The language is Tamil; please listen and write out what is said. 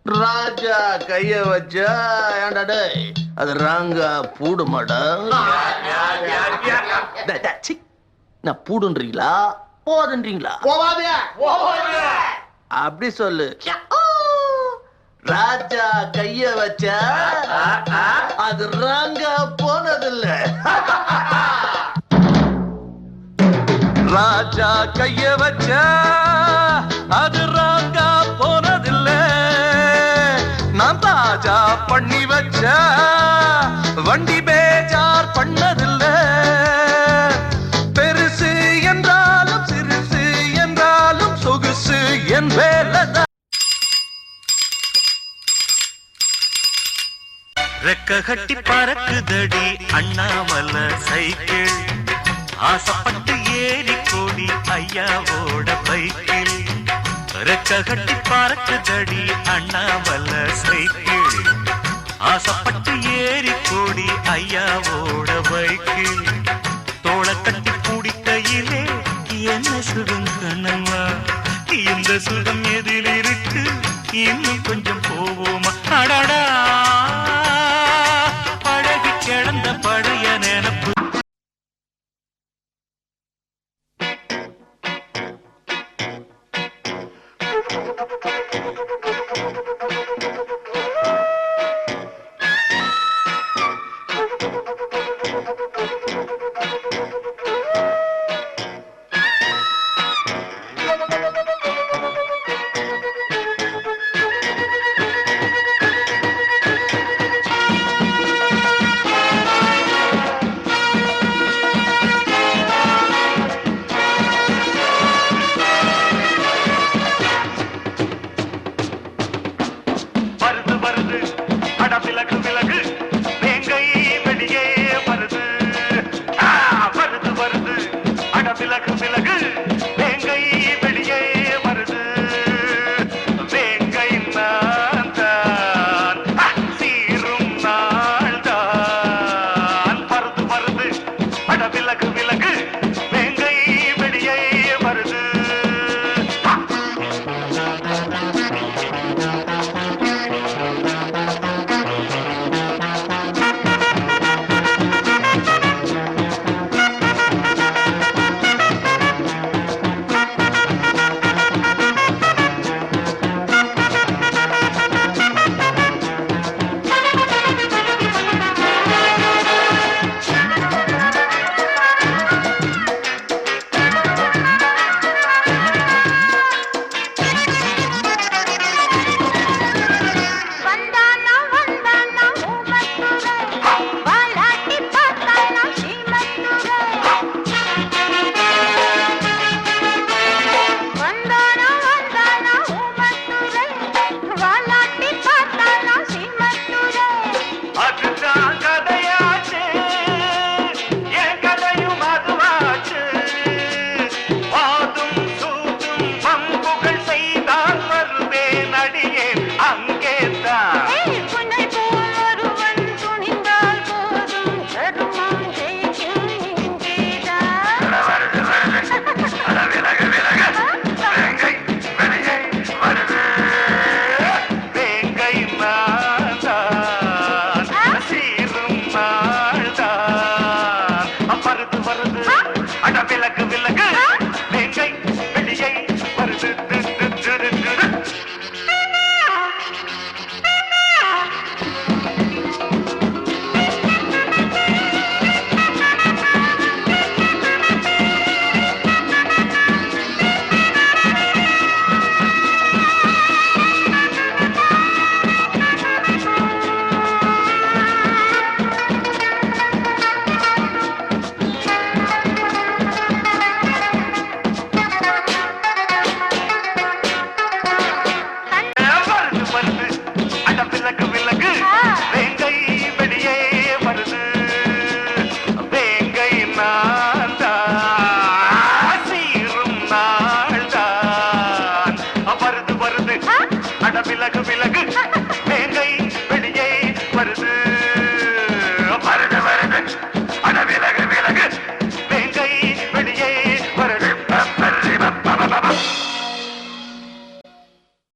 ராஜா கைய வச்சா ஏன்டா டேய் அது ராங்கா பூடுமாடா? நான் பூடுன்றீங்களா போதுன்றீங்களா? அப்படி சொல்லு. ராஜா கைய வச்சா அது ராங்கா போனதில்ல. ராஜா கைய வச்சா அது ராங்கா போனதில்ல. நான் தாஜா பண்ணி வச்ச வண்டி பேஜார் பண்ணதில்ல. பெருசு என்றாலும் சிறுசு என்றாலும் சொகுசு என் வேலைதான். ரெக்க கட்டி பறக்குதடி அண்ணாமல சைக்கிள். ஆசைப்பட்டு ஏறி கோடி ஐயாவோட பைக்கில். ரெக்க கட்டி பறக்குதடி அண்ணாமல சைக்கிள். ஆசைப்பட்டு ஏறி கோடி ஐயாவோட பைக்கில். தோள கட்டி பிடிக்கையிலே என்ன சுகம் கண்ணம்மா? இந்த சுகம் எதில் இருக்கு? இன்னும் கொஞ்சம் போவோமா? அடடா பழகி கிடந்த பழைய நினப்பு. விலகு விலகு